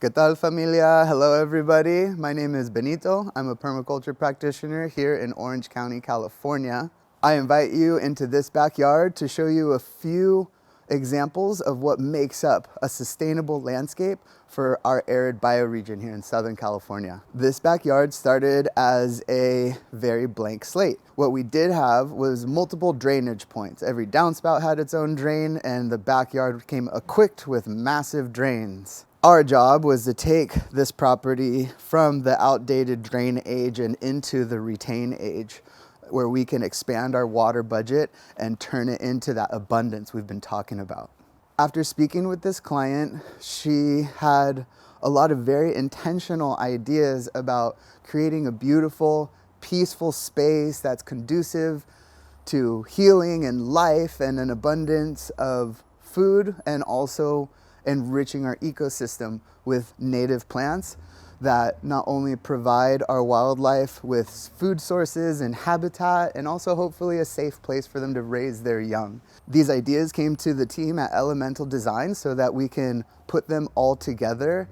¿Qué tal, familia? Hello, everybody. My name is Benito. I'm a permaculture practitioner here in Orange County, California. I invite you into this backyard to show you a few examples of what makes up a sustainable landscape for our arid bioregion here in Southern California. This backyard started as a very blank slate. What we did have was multiple drainage points. Every downspout had its own drain, and the backyard came equipped with massive drains. Our job was to take this property from the outdated drain age and into the retain age, where we can expand our water budget and turn it into that abundance we've been talking about. After speaking with this client, she had a lot of very intentional ideas about creating a beautiful, peaceful space that's conducive to healing and life and an abundance of food, and also enriching our ecosystem with native plants that not only provide our wildlife with food sources and habitat, and also hopefully a safe place for them to raise their young. These ideas came to the team at Elemental Design so that we can put them all together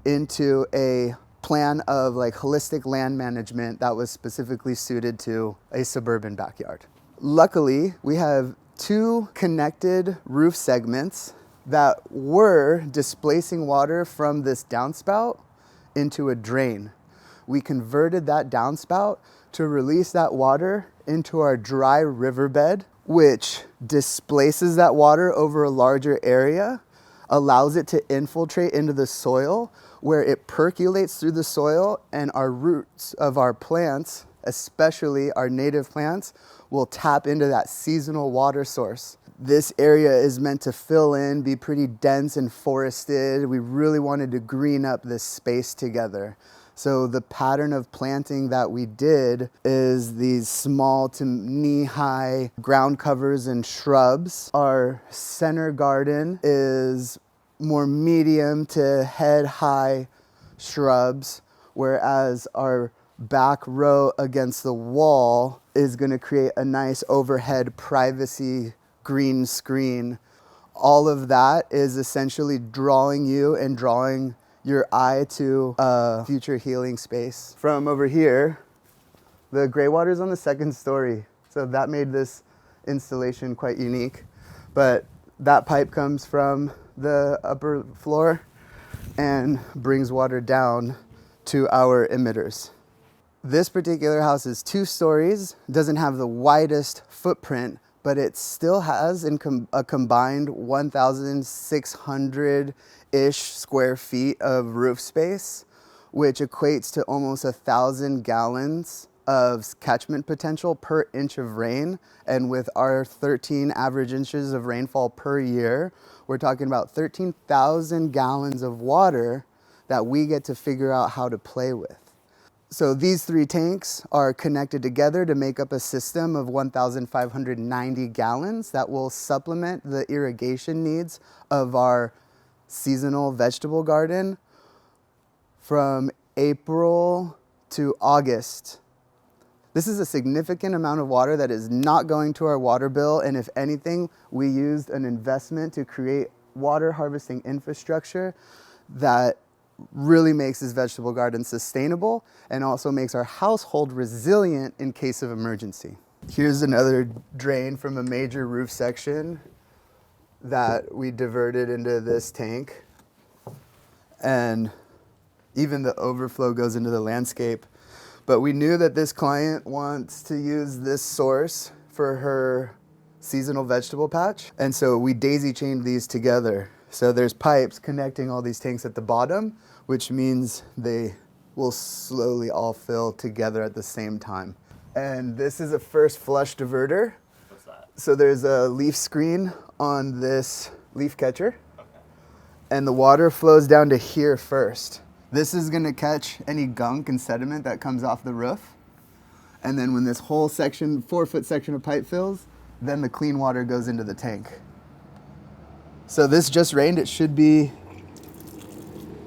into a plan of holistic land management that was specifically suited to a suburban backyard. Luckily, we have two connected roof segments that were displacing water from this downspout into a drain. We converted that downspout to release that water into our dry riverbed, which displaces that water over a larger area, allows it to infiltrate into the soil, where it percolates through the soil, and our roots of our plants, especially our native plants, will tap into that seasonal water source. This area is meant to fill in, be pretty dense and forested. We really wanted to green up this space together. So the pattern of planting that we did is these small to knee-high ground covers and shrubs. Our center garden is more medium to head-high shrubs, whereas our back row against the wall is going to create a nice overhead privacy green screen. All of that is essentially drawing you and drawing your eye to a future healing space. From over here, the greywater is on the second story, so that made this installation quite unique. But that pipe comes from the upper floor and brings water down to our emitters. This particular house is 2 stories, doesn't have the widest footprint, but it still has a combined 1,600-ish square feet of roof space, which equates to almost 1,000 gallons of catchment potential per inch of rain. And with our 13 average inches of rainfall per year, we're talking about 13,000 gallons of water that we get to figure out how to play with. So these 3 tanks are connected together to make up a system of 1,590 gallons that will supplement the irrigation needs of our seasonal vegetable garden from April to August. This is a significant amount of water that is not going to our water bill, and if anything, we used an investment to create water harvesting infrastructure that really makes this vegetable garden sustainable and also makes our household resilient in case of emergency. Here's another drain from a major roof section that we diverted into this tank, and even the overflow goes into the landscape. But we knew that this client wants to use this source for her seasonal vegetable patch, and so we daisy chained these together. So there's pipes connecting all these tanks at the bottom, which means they will slowly all fill together at the same time. And this is a first flush diverter. What's that? So there's a leaf screen on this leaf catcher. Okay. And the water flows down to here first. This is gonna catch any gunk and sediment that comes off the roof. And then when this whole section, 4-foot section of pipe fills, then the clean water goes into the tank. So this just rained. It should be,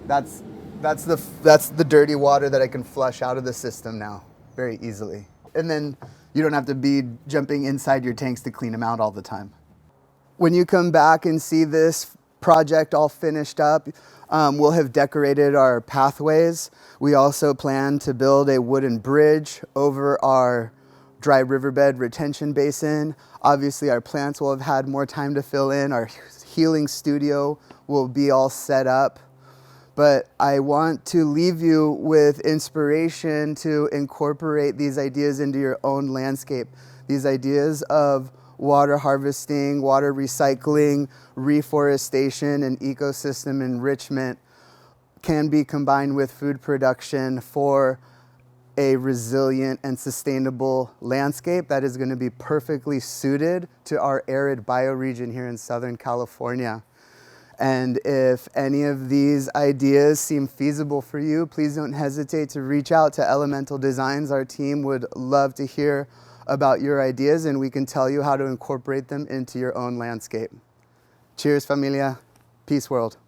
that's the dirty water that I can flush out of the system now very easily. And then you don't have to be jumping inside your tanks to clean them out all the time. When you come back and see this project all finished up, we'll have decorated our pathways. We also plan to build a wooden bridge over our dry riverbed retention basin. Obviously, our plants will have had more time to fill in. Our healing studio will be all set up. But I want to leave you with inspiration to incorporate these ideas into your own landscape. These ideas of water harvesting, water recycling, reforestation, and ecosystem enrichment can be combined with food production for a resilient and sustainable landscape that is going to be perfectly suited to our arid bioregion here in Southern California. And if any of these ideas seem feasible for you, please don't hesitate to reach out to Elemental Designs. Our team would love to hear about your ideas, and we can tell you how to incorporate them into your own landscape. Cheers, familia. Peace, world.